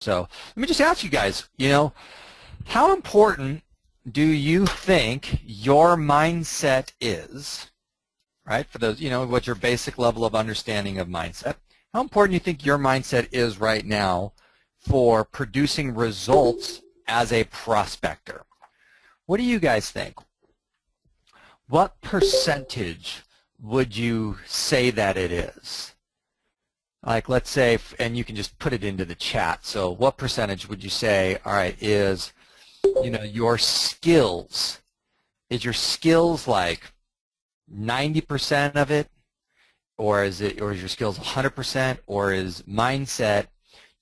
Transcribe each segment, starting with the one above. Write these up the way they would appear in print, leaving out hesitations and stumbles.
So let me just ask you guys, how important do you think your mindset is, right? For those, what's your basic level of understanding of mindset? How important do you think your mindset is right now for producing results as a prospector? What do you guys think? What percentage would you say that it is? Like, let's say, and you can just put it into the chat. So what percentage would you say, all right, is, your skills? Is your skills like 90% of it? Or is your skills 100%? Or is mindset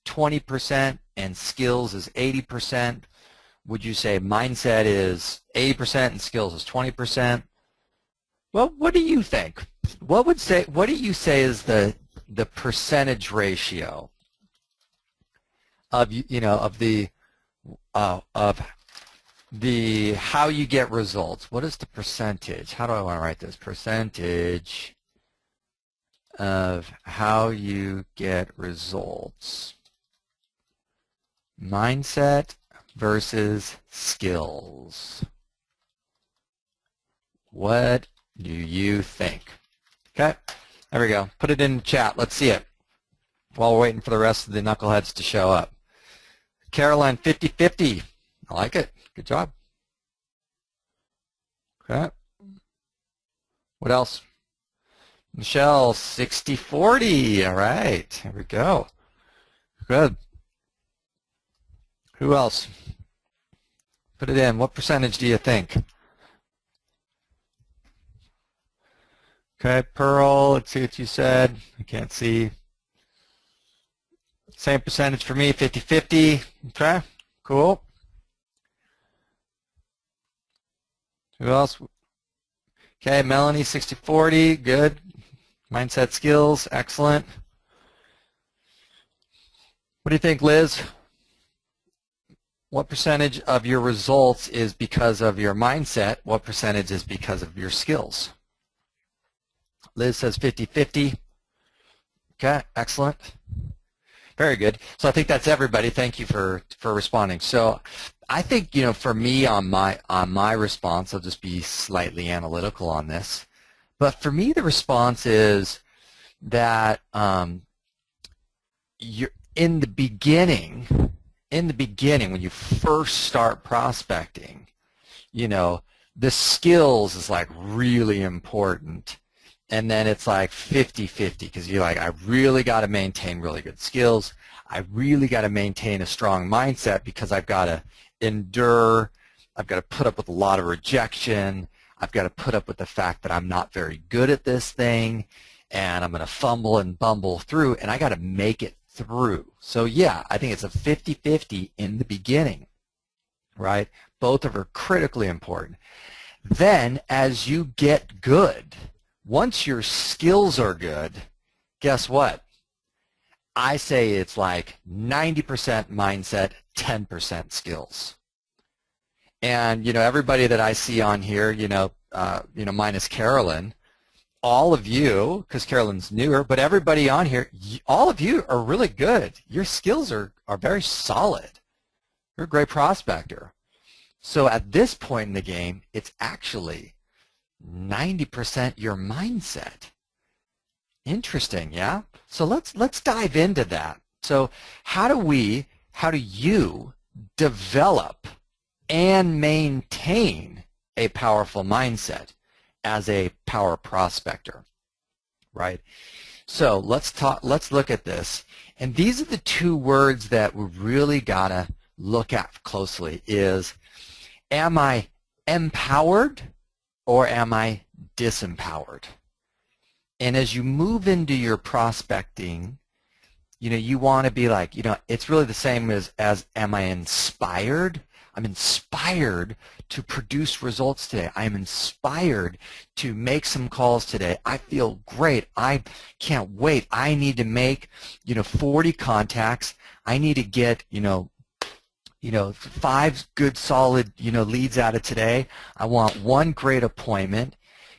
20% and skills is 80%? Would you say mindset is 80% and skills is 20%? Well, what do you think? What do you say is the percentage ratio of the how you get results? What is the percentage? How do I want to write this? Percentage of how you get results. Mindset versus skills. What do you think? Okay, there we go. Put it in the chat. Let's see it while we're waiting for the rest of the knuckleheads to show up. Caroline, 50-50. I like it. Good job. Okay. What else? Michelle, 60-40. All right. Here we go. Good. Who else? Put it in. What percentage do you think? Okay, Pearl, let's see what you said. I can't see. Same percentage for me, 50-50. Okay, cool. Who else? Okay, Melanie, 60-40. Good. Mindset skills, excellent. What do you think, Liz? What percentage of your results is because of your mindset? What percentage is because of your skills? Liz says 50-50. Okay, excellent. Very good. So I think that's everybody. Thank you for responding. So I think, for me on my response, I'll just be slightly analytical on this. But for me, the response is that you're in the beginning, when you first start prospecting, the skills is like really important. And then it's like 50-50 because you're like, I really got to maintain really good skills. I really got to maintain a strong mindset because I've got to endure. I've got to put up with a lot of rejection. I've got to put up with the fact that I'm not very good at this thing, and I'm going to fumble and bumble through, and I got to make it through. So yeah, I think it's a 50-50 in the beginning, right? Both of them are critically important. Then as you get good, once your skills are good, guess what? I say it's like 90% mindset, 10% skills. And everybody that I see on here, minus Carolyn, all of you, because Carolyn's newer, but everybody on here, all of you are really good. Your skills are very solid. You're a great prospector. So at this point in the game, it's actually 90% your mindset. Interesting, yeah? So let's dive into that. So how do you develop and maintain a powerful mindset as a power prospector, right? So let's look at this. And these are the two words that we really gotta look at closely is, am I empowered or am I disempowered? And as you move into your prospecting, you want to be like, it's really the same as am I inspired? I'm inspired to produce results today. I'm inspired to make some calls today. I feel great. I can't wait. I need to make, 40 contacts. I need to get, 5 good solid, leads out of today. I want 1 great appointment,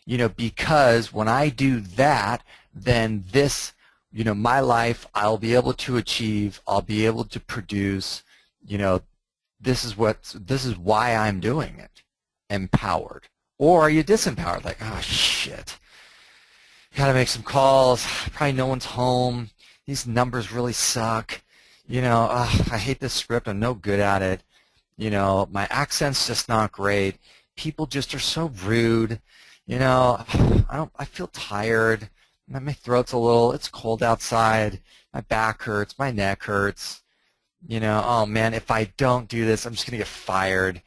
because when I do that, then this my life, I'll be able to achieve, I'll be able to produce, this is why I'm doing it. Empowered. Or are you disempowered? Like, oh shit, gotta make some calls, probably no one's home, these numbers really suck, I hate this script, I'm no good at it, my accent's just not great, people just are so rude, I feel tired, my throat's it's cold outside, my back hurts, my neck hurts, oh man, if I don't do this, I'm just gonna get fired,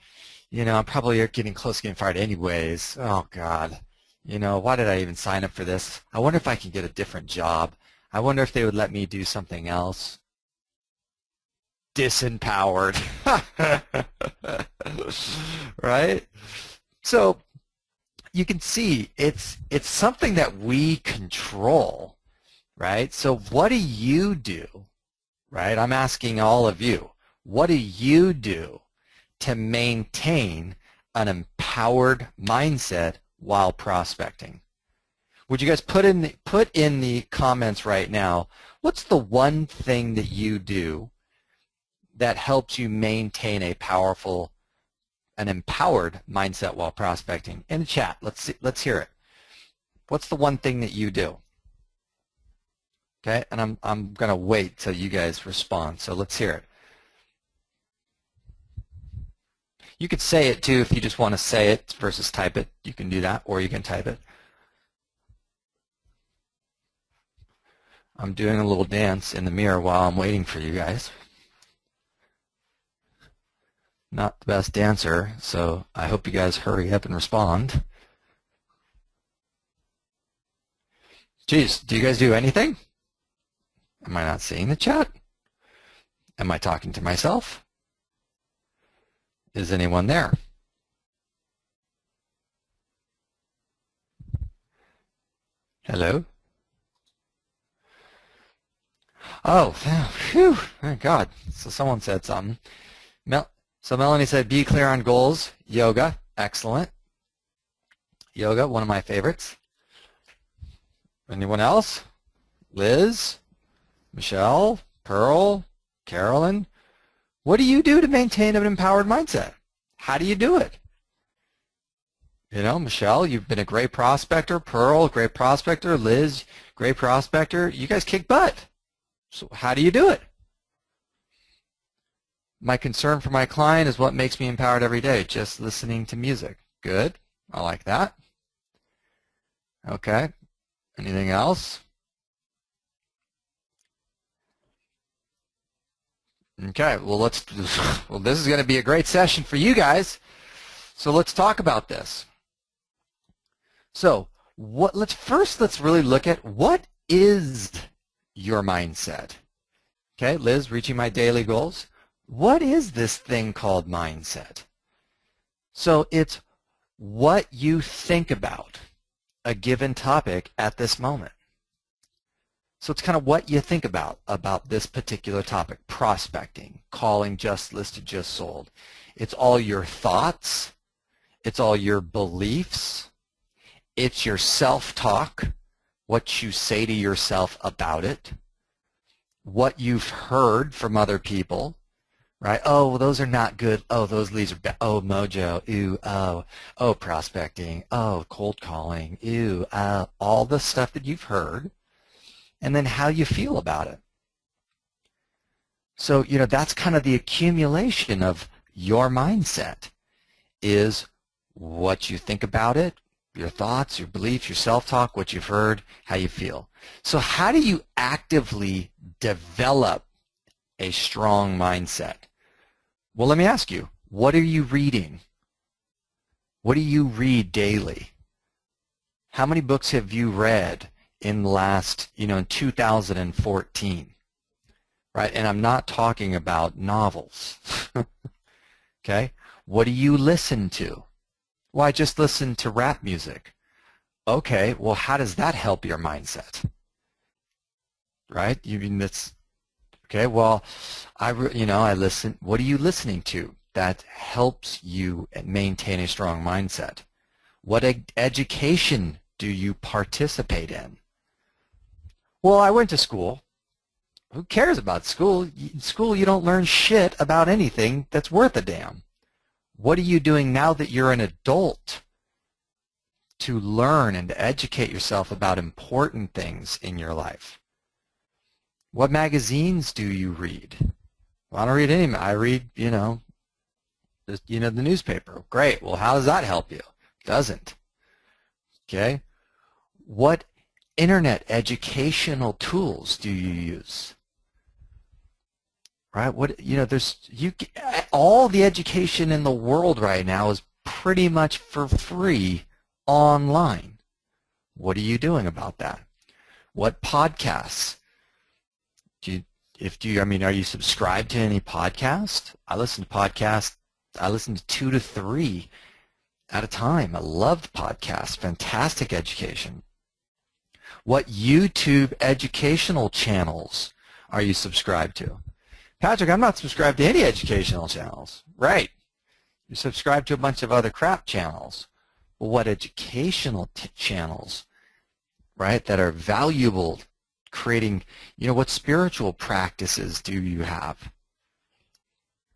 I'm probably getting close to getting fired anyways, oh God. Why did I even sign up for this? I wonder if I can get a different job. I wonder if they would let me do something else. Disempowered. Right? So you can see it's something that we control, right? So what do you do, right? I'm asking all of you, what do you do to maintain an empowered mindset while prospecting? Would you guys put in the comments right now, what's the one thing that you do that helps you maintain an empowered mindset while prospecting? In the chat, let's hear it. What's the one thing that you do? Okay, and I'm gonna wait till you guys respond, so let's hear it. You could say it too if you just want to say it versus type it. You can do that, or you can type it. I'm doing a little dance in the mirror while I'm waiting for you guys. Not the best dancer, so I hope you guys hurry up and respond. Geez, do you guys do anything? Am I not seeing the chat? Am I talking to myself? Is anyone there? Hello? Oh, phew, thank God. So someone said something. So Melanie said, be clear on goals. Yoga, excellent. Yoga, one of my favorites. Anyone else? Liz? Michelle? Pearl? Carolyn? What do you do to maintain an empowered mindset? How do you do it? Michelle, you've been a great prospector. Pearl, great prospector. Liz, great prospector. You guys kick butt. So how do you do it? My concern for my client is what makes me empowered every day. Just listening to music. Good. I like that. Okay. Anything else? Okay. Well, this is going to be a great session for you guys. So let's talk about this. So let's really look at what is your mindset. Okay, Liz, reaching my daily goals. What is this thing called mindset? So it's what you think about a given topic at this moment. So it's kind of what you think about this particular topic, prospecting, calling, just listed, just sold. It's all your thoughts. It's all your beliefs. It's your self-talk, what you say to yourself about it, what you've heard from other people, right? Oh, well, those are not good. Oh, those leads are bad. Oh, mojo. Ooh, oh, prospecting. Oh, cold calling. Ooh, all the stuff that you've heard, and then how you feel about it. So, that's kind of the accumulation of your mindset is what you think about it, your thoughts, your beliefs, your self-talk, what you've heard, how you feel. So how do you actively develop a strong mindset? Well, let me ask you, what are you reading? What do you read daily? How many books have you read in the last, in 2014? Right? And I'm not talking about novels. Okay? What do you listen to? Well, I just listen to rap music. Okay, well, how does that help your mindset? Right? You mean that's okay? Well, I listen. What are you listening to that helps you maintain a strong mindset? What education do you participate in? Well, I went to school. Who cares about school? In school, you don't learn shit about anything that's worth a damn. What are you doing now that you're an adult to learn and to educate yourself about important things in your life? What magazines do you read? Well, I don't read any. I read, the newspaper. Great. Well, how does that help you? Doesn't. Okay. What internet educational tools do you use? Right? All the education in the world right now is pretty much for free online. What are you doing about that? What podcasts? Are you subscribed to any podcast? I listen to podcasts. I listen to 2 to 3 at a time. I love podcasts. Fantastic education. What YouTube educational channels are you subscribed to? Patrick, I'm not subscribed to any educational channels. Right. You're subscribed to a bunch of other crap channels. Well, what educational channels, right, that are valuable, creating, what spiritual practices do you have?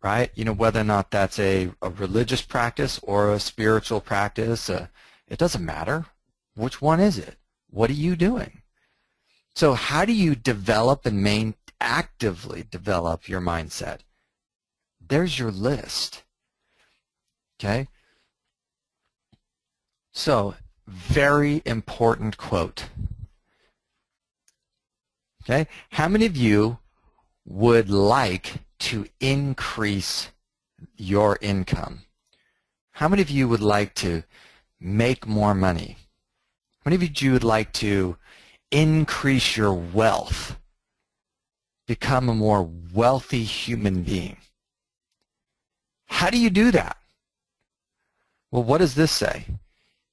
Right? Whether or not that's a religious practice or a spiritual practice, it doesn't matter. Which one is it? What are you doing? So how do you develop and actively develop your mindset? There's your list. Okay? So, very important quote. Okay? How many of you would like to increase your income? How many of you would like to make more money? How many of you would like to increase your wealth? Become a more wealthy human being? How do you do that? Well, what does this say?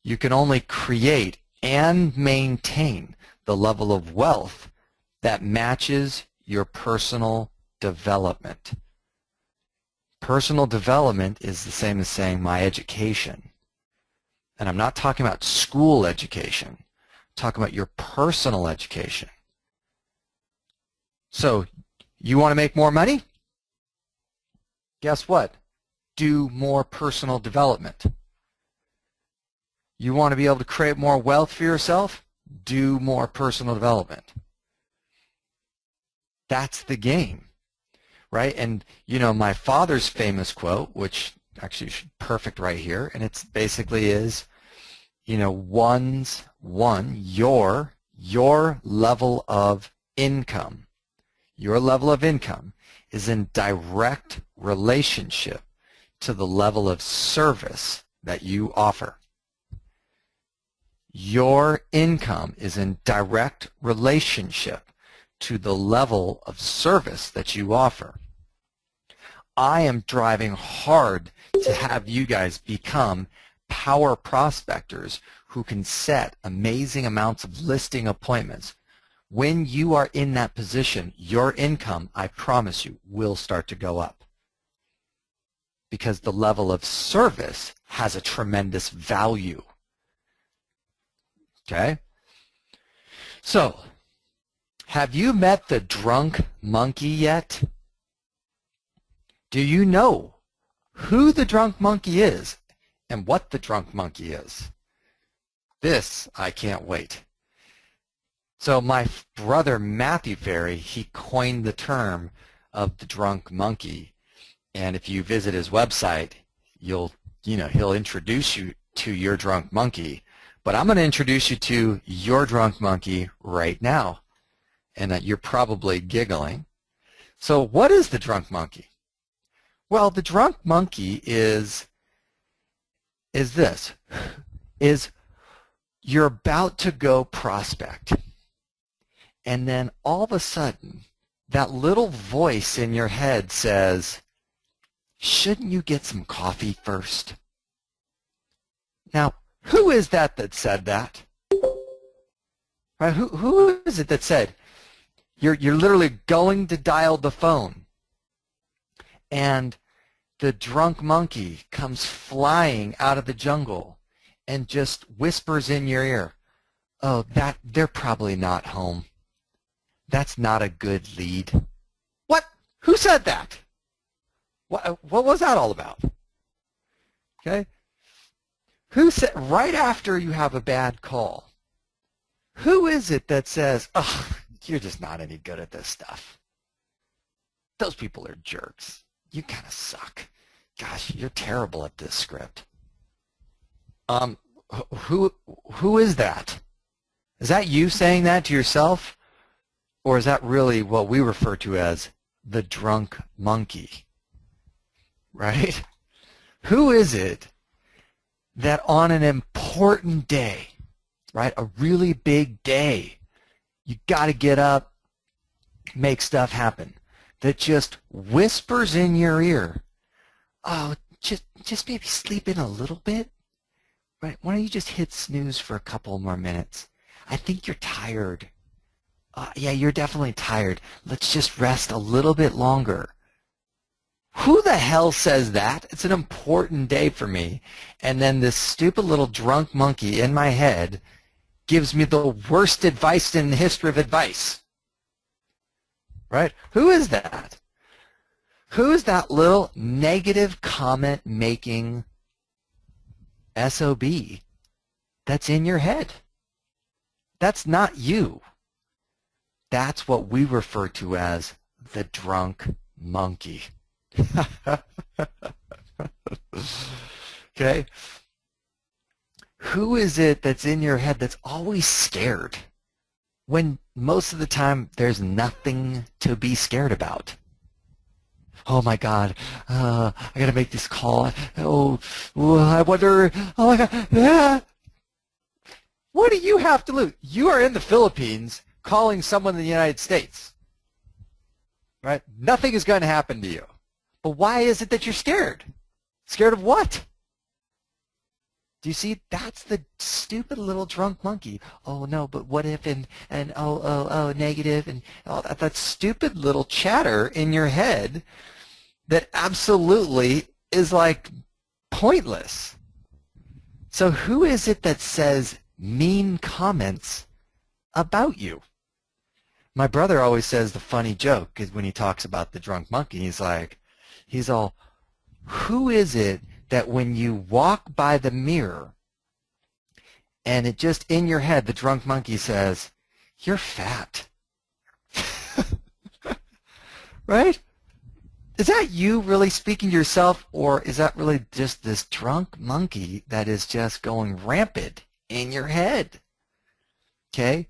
You can only create and maintain the level of wealth that matches your personal development. Personal development is the same as saying my education. And I'm not talking about school education. I'm talking about your personal education. So, you want to make more money? Guess what? Do more personal development. You want to be able to create more wealth for yourself? Do more personal development. That's the game, right? And, my father's famous quote, which actually is perfect right here, and it's basically is, your level of income. Your level of income is in direct relationship to the level of service that you offer. Your income is in direct relationship to the level of service that you offer. I am driving hard to have you guys become power prospectors who can set amazing amounts of listing appointments. When you are in that position, your income, I promise you, will start to go up. Because the level of service has a tremendous value. Okay? So, have you met the drunk monkey yet? Do you know who the drunk monkey is and what the drunk monkey is? This, I can't wait. So my brother Matthew Ferry, he coined the term of the drunk monkey. And if you visit his website, he'll introduce you to your drunk monkey. But I'm going to introduce you to your drunk monkey right now. And you're probably giggling. So what is the drunk monkey? Well, the drunk monkey is you're about to go prospect. And then all of a sudden, that little voice in your head says, shouldn't you get some coffee first? Now, who is that said that? Right? Who is it that said, you're literally going to dial the phone, and the drunk monkey comes flying out of the jungle and just whispers in your ear, oh, they're probably not home. That's not a good lead. What? Who said that? What was that all about? Okay? Who said, right after you have a bad call, who is it that says, oh, you're just not any good at this stuff? Those people are jerks. You kind of suck. Gosh, you're terrible at this script. Who is that? Is that you saying that to yourself? Or is that really what we refer to as the drunk monkey? Right? Who is it that on an important day, right, a really big day, you got to get up, make stuff happen, that just whispers in your ear, oh, just maybe sleep in a little bit, right? Why don't you just hit snooze for a couple more minutes? I think you're tired. Yeah, you're definitely tired. Let's just rest a little bit longer. Who the hell says that? It's an important day for me. And then this stupid little drunk monkey in my head gives me the worst advice in the history of advice. Right? Who is that? Who is that little negative comment making SOB that's in your head? That's not you. That's what we refer to as the drunk monkey. Okay? Who is it that's in your head that's always scared when most of the time there's nothing to be scared about? Oh my God, I gotta make this call. Oh, I wonder, oh my God. What do you have to lose? You are in the Philippines calling someone in the United States, right? Nothing is going to happen to you. But why is it that you're scared? Scared of what? Do you see? That's the stupid little drunk monkey. Oh no, but what if and oh negative and all that stupid little chatter in your head that absolutely is like pointless. So who is it that says mean comments about you? My brother always says the funny joke is when he talks about the drunk monkey, he's all, who is it that when you walk by the mirror and it just in your head, the drunk monkey says, you're fat. Right? Is that you really speaking to yourself, or is that really just this drunk monkey that is just going rampant in your head? Okay?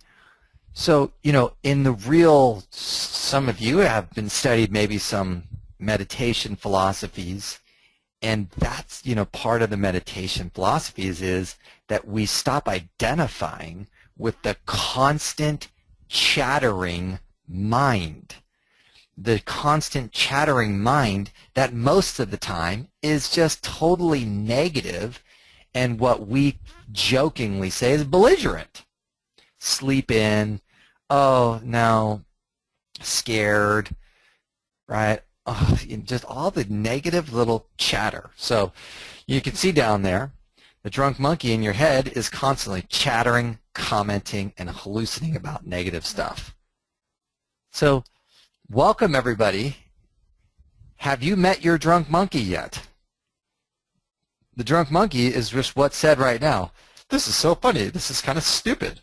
So, in the real, some of you have been studied maybe some meditation philosophies, and that's, part of the meditation philosophies is that we stop identifying with the constant chattering mind. The constant chattering mind that most of the time is just totally negative and what we jokingly say is belligerent. Sleep in, oh no, scared, right? Oh, just all the negative little chatter. So you can see down there, the drunk monkey in your head is constantly chattering, commenting, and hallucinating about negative stuff. So welcome everybody. Have you met your drunk monkey yet? The drunk monkey is just what's said right now. This is so funny. This is kind of stupid.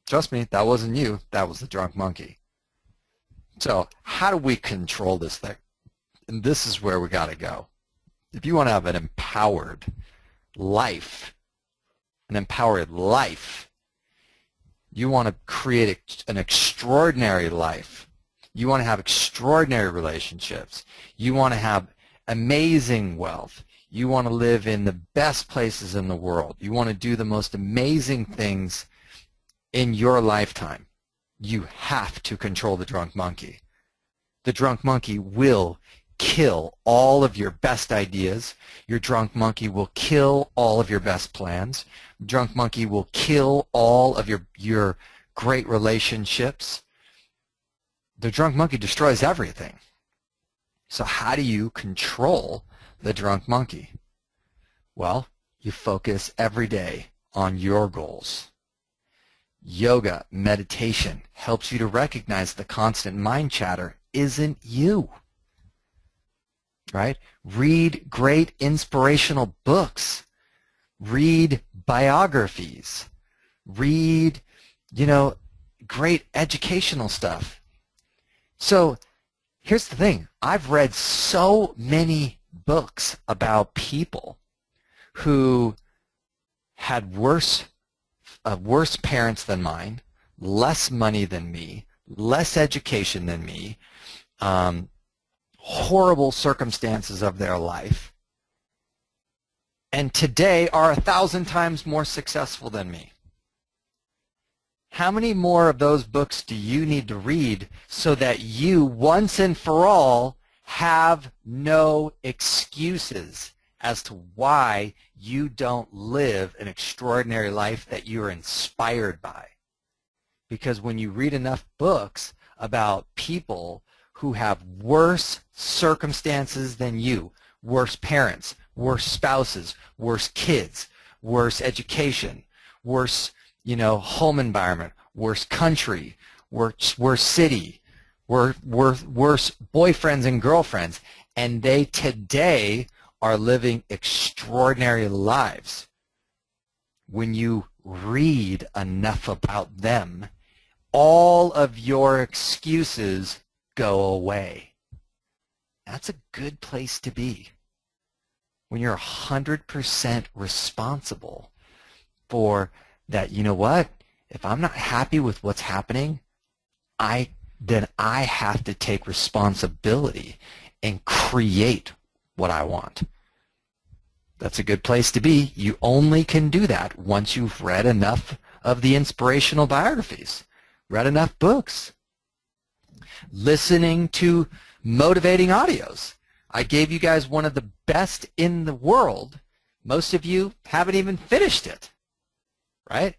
Trust me, that wasn't you. That was the drunk monkey. So how do we control this thing? And this is where we got to go. If you want to have an empowered life, you want to create an extraordinary life. You want to have extraordinary relationships. You want to have amazing wealth. You want to live in the best places in the world. You want to do the most amazing things in your lifetime. You have to control the drunk monkey. The drunk monkey will kill all of your best ideas. Your drunk monkey will kill all of your best plans. Drunk monkey will kill all of your great relationships. The drunk monkey destroys everything. So how do you control the drunk monkey? Well, you focus every day on your goals. Yoga, meditation helps you to recognize the constant mind chatter isn't you, right? Read great inspirational books. Read biographies. Read, great educational stuff. So here's the thing. I've read so many books about people who had worse parents than mine, less money than me, less education than me, horrible circumstances of their life, and today are 1,000 times more successful than me. How many more of those books do you need to read so that you, once and for all, have no excuses as to why you don't live an extraordinary life that you're inspired by? Because when you read enough books about people who have worse circumstances than you, worse parents, worse spouses, worse kids, worse education, worse, home environment, worse country, worse city, worse boyfriends and girlfriends, and they today are living extraordinary lives. When you read enough about them, all of your excuses go away. That's a good place to be. When you're 100% responsible for that, you know what? If I'm not happy with what's happening, then I have to take responsibility and create what I want. That's a good place to be. You only can do that once you've read enough of the inspirational biographies, read enough books, listening to motivating audios. I gave you guys one of the best in the world. Most of you haven't even finished it, right?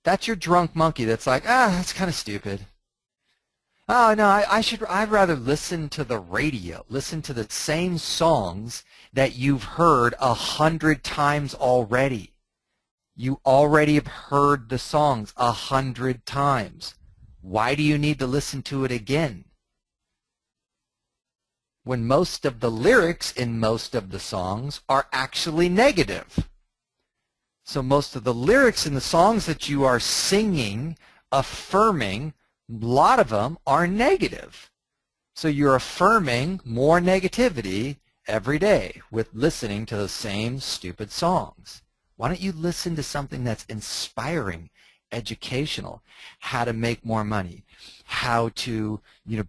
That's your drunk monkey that's like, that's kind of stupid. Oh, no, I'd rather listen to the radio, listen to the same songs that you've heard 100 times already. You already have heard the songs 100 times. Why do you need to listen to it again? When most of the lyrics in most of the songs are actually negative. So most of the lyrics in the songs that you are singing, affirming, a lot of them are negative. So you're affirming more negativity every day with listening to the same stupid songs. Why don't you listen to something that's inspiring, educational, how to make more money, how to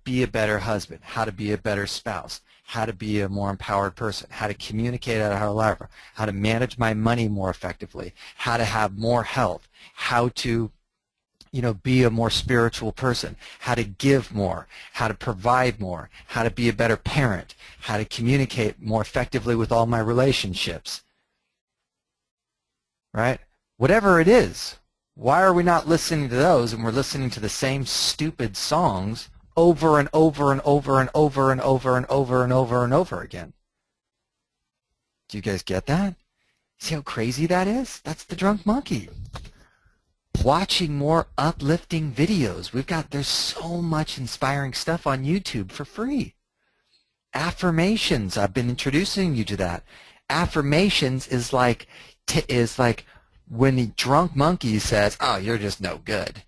be a better husband, how to be a better spouse, how to be a more empowered person, how to communicate at a higher level, how to manage my money more effectively, how to have more health, how to be a more spiritual person, how to give more, how to provide more, how to be a better parent, how to communicate more effectively with all my relationships, right? Whatever it is, why are we not listening to those and we're listening to the same stupid songs over and over and over and over and over and over and over and over again? Do you guys get that? See how crazy that is? That's the drunk monkey. Watching more uplifting videos. There's so much inspiring stuff on YouTube for free. Affirmations, I've been introducing you to that. Affirmations is like when the drunk monkey says, oh, you're just no good.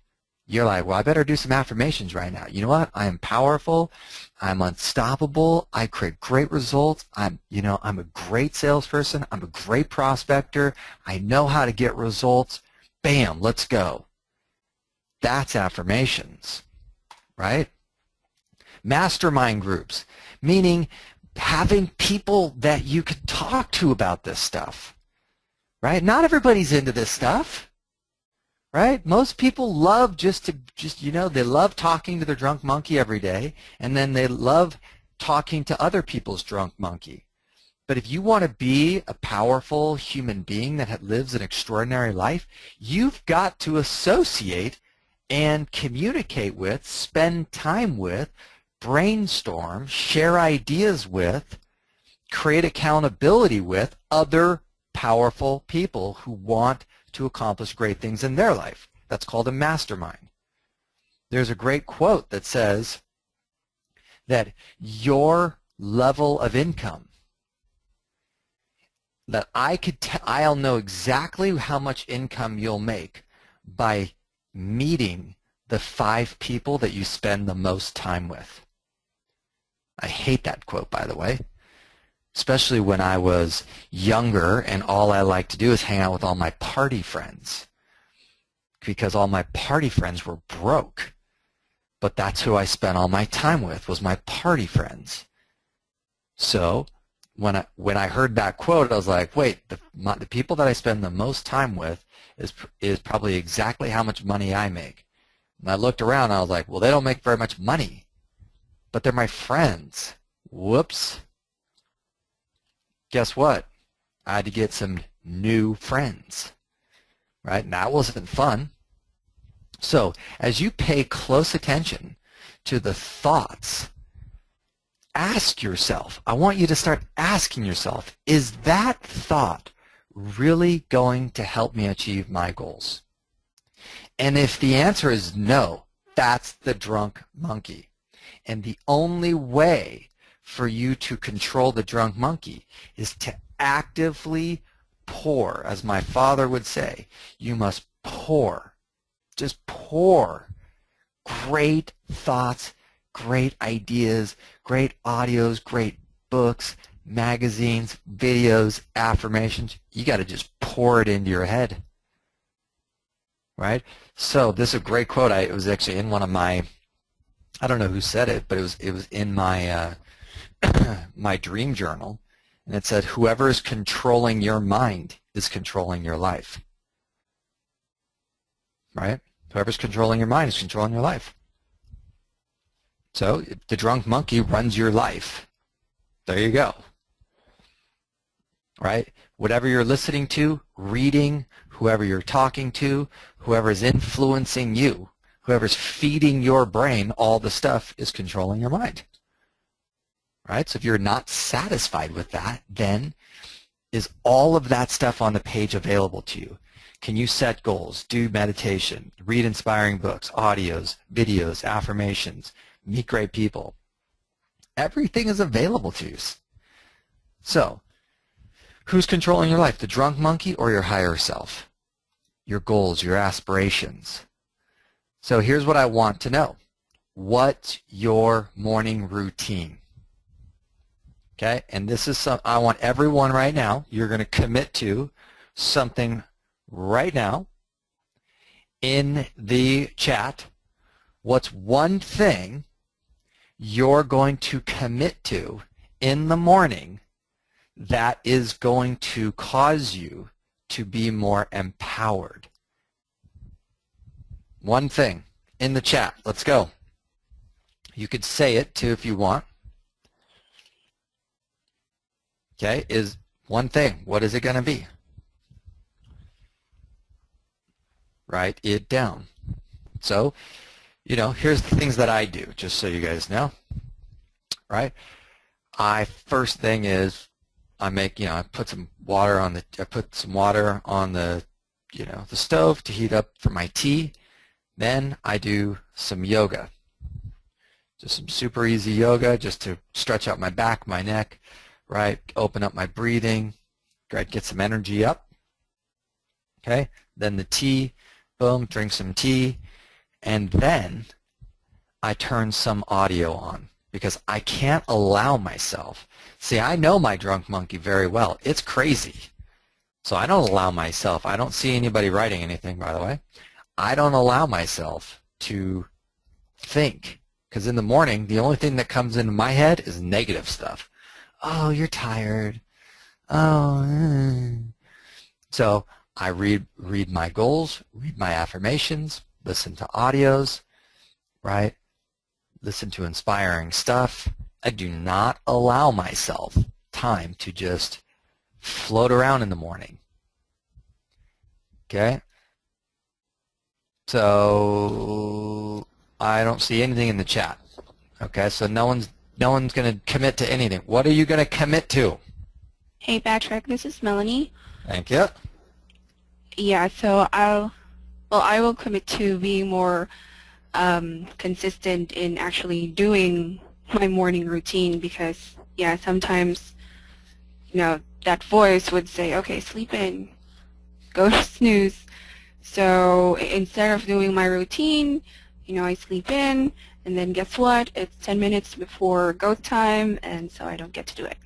You're like, well, I better do some affirmations right now. You know what? I am powerful. I'm unstoppable. I create great results. I'm a great salesperson. I'm a great prospector. I know how to get results. Bam, let's go. That's affirmations, right? Mastermind groups, meaning having people that you can talk to about this stuff, right? Not everybody's into this stuff, right? Most people love they love talking to their drunk monkey every day, and then they love talking to other people's drunk monkey. But if you want to be a powerful human being that lives an extraordinary life, you've got to associate and communicate with, spend time with, brainstorm, share ideas with, create accountability with other powerful people who want to accomplish great things in their life. That's called a mastermind. There's a great quote that says that your level of income, that I'll know exactly how much income you'll make by meeting the 5 people that you spend the most time with. I hate that quote, by the way, especially when I was younger and all I liked to do is hang out with all my party friends, because all my party friends were broke. But that's who I spent all my time with, was my party friends. So when I heard that quote, I was like, wait, the people that I spend the most time with is probably exactly how much money I make. And I looked around and I was like, well, they don't make very much money, but they're my friends. Whoops. Guess what? I had to get some new friends, right? And that wasn't fun. So as you pay close attention to the thoughts, ask yourself, I want you to start asking yourself, is that thought really going to help me achieve my goals? And if the answer is no, that's the drunk monkey. And the only way for you to control the drunk monkey is to actively pour. As my father would say, you must pour. Just pour great thoughts, great ideas, great audios, great books, magazines, videos, affirmations. You got to just pour it into your head, right? So this is a great quote. It was actually in one of my, I don't know who said it, but it was in my my dream journal, and it said, whoever is controlling your mind is controlling your life. Right? Whoever's controlling your mind is controlling your life. So the drunk monkey runs your life. There you go. Right? Whatever you're listening to, reading, whoever you're talking to, whoever is influencing you, whoever's feeding your brain all the stuff is controlling your mind. Right? So if you're not satisfied with that, then is all of that stuff on the page available to you? Can you set goals, do meditation, read inspiring books, audios, videos, affirmations, meet great people? Everything is available to you. So, who's controlling your life, the drunk monkey or your higher self? Your goals, your aspirations. So here's what I want to know. What's your morning routine? Okay, and this is I want everyone right now, you're going to commit to something right now in the chat. What's one thing you're going to commit to in the morning that is going to cause you to be more empowered? One thing in the chat. Let's go. You could say it too if you want. Okay, is one thing. What is it going to be? Write it down. So, here's the things that I do, just so you guys know. Right? First thing is I put some water on the the stove to heat up for my tea. Then I do some yoga. Just some super easy yoga just to stretch out my back, my neck, right? Open up my breathing, right? Get some energy up. Okay? Then the tea, boom, drink some tea, and then I turn some audio on because I can't allow myself. See, I know my drunk monkey very well. It's crazy. So I don't allow myself. I don't see anybody writing anything, by the way. I don't allow myself to think, because in the morning, the only thing that comes into my head is negative stuff. Oh, you're tired. Oh. So I read my goals, read my affirmations, listen to audios, right? Listen to inspiring stuff. I do not allow myself time to just float around in the morning. Okay? So I don't see anything in the chat. Okay, so no one's going to commit to anything. What are you going to commit to? Hey, Patrick, this is Melanie. Thank you. Yeah, so Well, I will commit to being more consistent in actually doing my morning routine because, yeah, sometimes, that voice would say, okay, sleep in, go to snooze. So instead of doing my routine, I sleep in, and then guess what? It's 10 minutes before go time, and so I don't get to do it.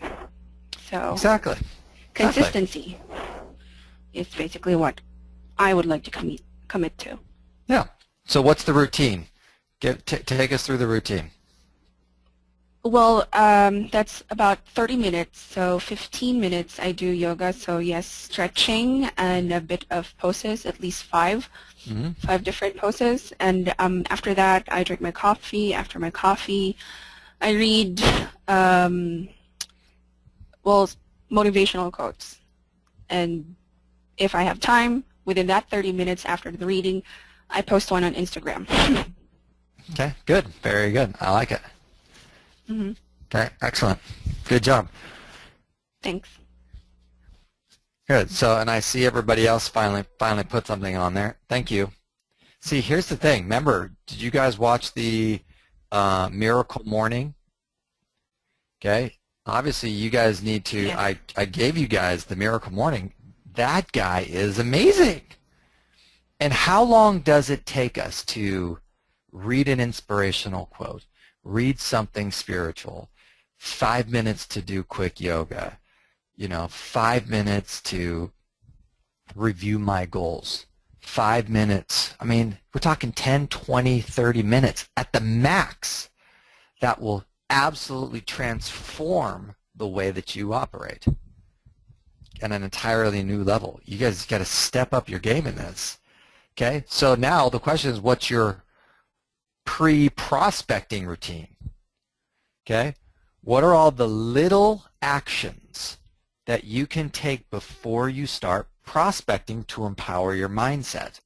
So Exactly. Exactly. consistency is basically what I would like to commit to. Yeah. So what's the routine? Take us through the routine. Well, that's about 30 minutes. So 15 minutes I do yoga. So yes, stretching and a bit of poses, at least five different poses. And after that, I drink my coffee. After my coffee, I read, well, motivational quotes. And if I have time, within that 30 minutes after the reading, I post one on Instagram. Okay, good. Very good. I like it. Mm-hmm. Okay, excellent. Good job. Thanks. Good. So, and I see everybody else finally put something on there. Thank you. See, here's the thing. Remember, did you guys watch the Miracle Morning? Okay. Obviously, you guys need to. Yes. I gave you guys the Miracle Morning. That guy is amazing. And how long does it take us to read an inspirational quote, read something spiritual, 5 minutes to do quick yoga, 5 minutes to review my goals, 5 minutes. I mean, we're talking 10, 20, 30 minutes at the max that will absolutely transform the way that you operate at an entirely new level. You guys got to step up your game in this. Okay, so now the question is, what's your pre-prospecting routine? Okay, what are all the little actions that you can take before you start prospecting to empower your mindset?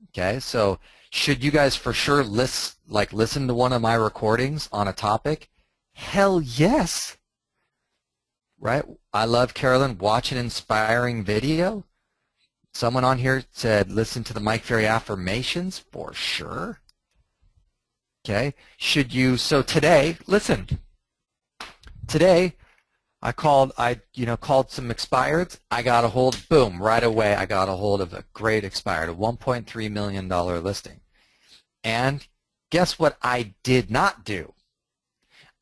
Okay, so should you guys for sure listen to one of my recordings on a topic? Hell yes. Right? I love, Carolyn, watch an inspiring video. Someone on here said listen to the Mike Ferry affirmations. For sure. Okay, so today, listen, today I called some expireds. I got a hold, boom, right away I got a hold of a great expired, a $1.3 million listing. And guess what I did not do?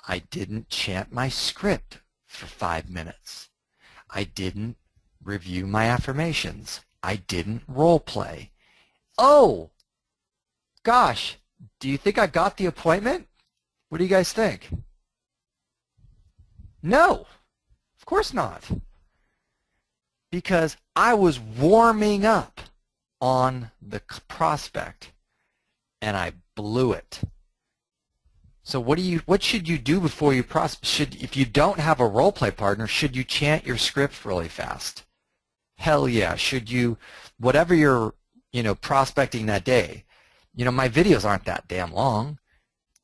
I didn't chant my script for 5 minutes. I didn't review my affirmations. I didn't role play. Oh, gosh, do you think I got the appointment? What do you guys think? No, of course not. Because I was warming up on the prospect and I blew it. So what should you do before you prospect? If you don't have a role play partner, should you chant your script really fast? Hell yeah. Should you, whatever you're, prospecting that day, my videos aren't that damn long.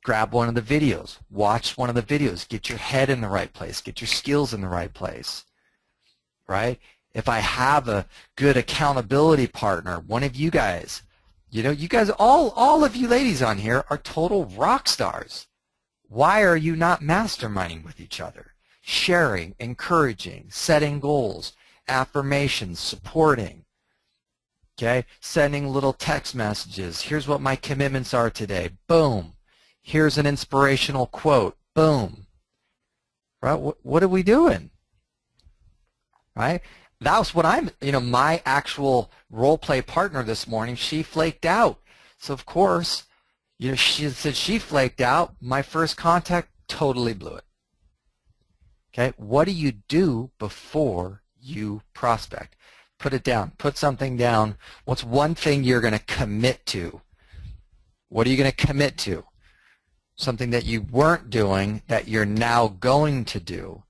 Grab one of the videos, watch one of the videos, get your head in the right place, get your skills in the right place, right? If I have a good accountability partner, one of you guys, you guys, all of you ladies on here are total rock stars. Why are you not masterminding with each other? Sharing, encouraging, setting goals, affirmations, supporting, okay? Sending little text messages. Here's what my commitments are today. Boom. Here's an inspirational quote. Boom. Right? What are we doing? Right? That was what my actual role play partner this morning, she flaked out. So of course, she said she flaked out. My first contact totally blew it. Okay? What do you do before you prospect? Put it down. Put something down. What's one thing you're going to commit to? What are you going to commit to? Something that you weren't doing that you're now going to do,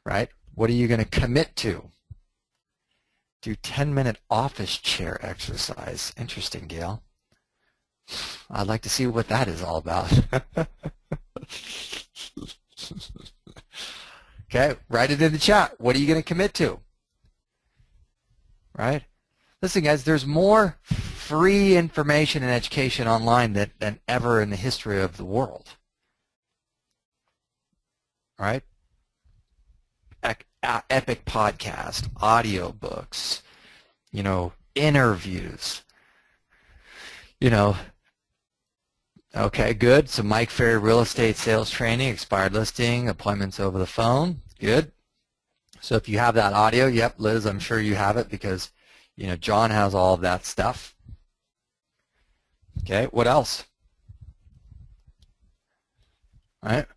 right? What are you going to commit to? Do 10-minute office chair exercise. Interesting, Gail. I'd like to see what that is all about. Okay, write it in the chat. What are you going to commit to? Right? Listen, guys, there's more free information and education online than ever in the history of the world. All right? Epic podcast, audio books, interviews, okay, good. So Mike Ferry real estate sales training, expired listing, appointments over the phone, good. So if you have that audio, yep, Liz, I'm sure you have it because, John has all of that stuff. Okay, what else? All right.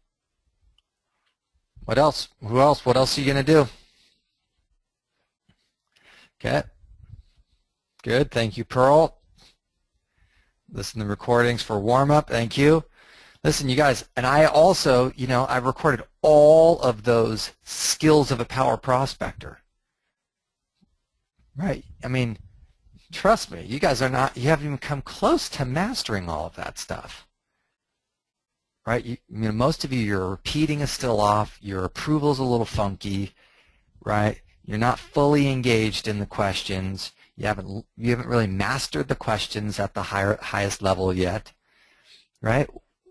What else? Who else? What else are you going to do? Okay. Good. Thank you, Pearl. Listen to recordings for warm-up. Thank you. Listen, you guys, and I also, I've recorded all of those skills of a power prospector. Right? I mean, trust me, you guys you haven't even come close to mastering all of that stuff. Right? Most of you, your repeating is still off. Your approval is a little funky. Right? You're not fully engaged in the questions. You haven't really mastered the questions at the highest level yet. Right?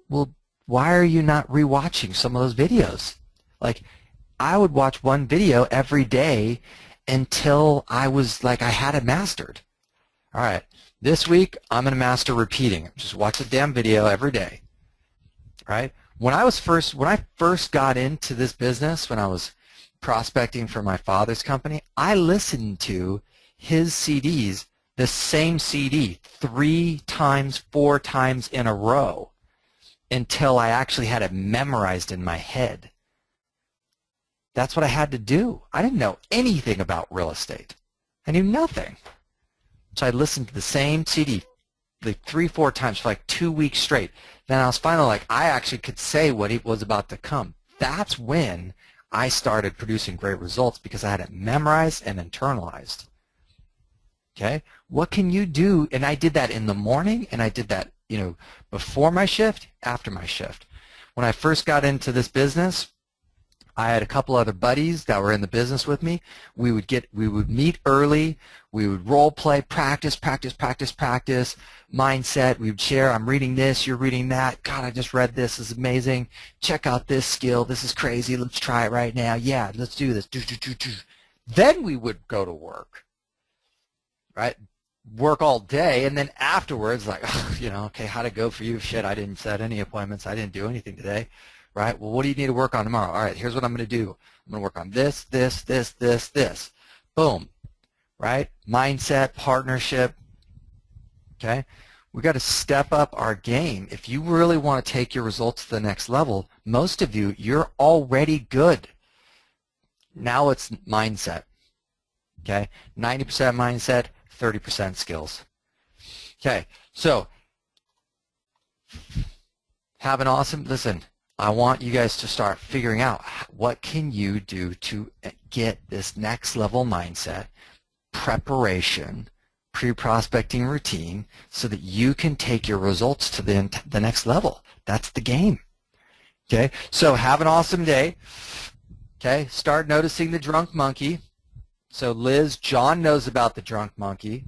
Well, why are you not rewatching some of those videos? Like, I would watch one video every day until I was like I had it mastered. All right, this week I'm going to master repeating. Just watch a damn video every day. Right? When I first got into this business, when I was prospecting for my father's company, I listened to his CDs, the same CD, 3 times, 4 times in a row until I actually had it memorized in my head. That's what I had to do. I didn't know anything about real estate. I knew nothing. So I listened to the same CD like 3, 4 times for like 2 weeks straight. Then I was finally like, I actually could say what it was about to come. That's when I started producing great results because I had it memorized and internalized. Okay? What can you do? And I did that in the morning, and I did that, before my shift, after my shift. When I first got into this business, I had a couple other buddies that were in the business with me. We would meet early. We would role play, practice, mindset. We would share, I'm reading this, you're reading that. God, I just read this. This is amazing. Check out this skill. This is crazy. Let's try it right now. Yeah, let's do this. Then we would go to work, right? Work all day, and then afterwards, like, okay, how'd it go for you? Shit, I didn't set any appointments. I didn't do anything today. Right? Well, what do you need to work on tomorrow? All right, here's what I'm going to do. I'm going to work on this. Boom. Right? Mindset, partnership. Okay? We got to step up our game. If you really want to take your results to the next level, most of you, you're already good. Now it's mindset. Okay? 90% mindset, 30% skills. Okay, so have an awesome, listen, I want you guys to start figuring out what can you do to get this next level mindset, preparation, pre-prospecting routine so that you can take your results to the next level. That's the game. Okay, so have an awesome day. Okay, start noticing the drunk monkey. So Liz, John knows about the drunk monkey,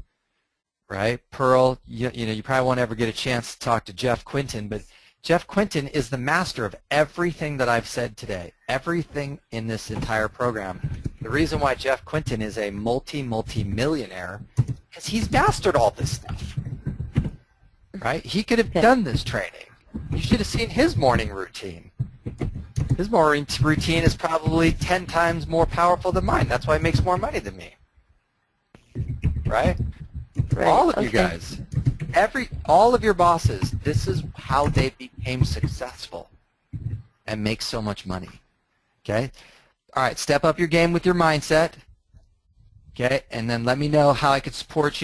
right? Pearl, you probably won't ever get a chance to talk to Jeff Quinton, but Jeff Quinton is the master of everything that I've said today, everything in this entire program. The reason why Jeff Quinton is a multi-millionaire is he's mastered all this stuff, right? He could have done this training. You should have seen his morning routine. His morning routine is probably 10 times more powerful than mine. That's why he makes more money than me, right? All of you guys. All of your bosses, this is how they became successful and make so much money. Okay? All right, step up your game with your mindset. Okay? And then let me know how I could support you.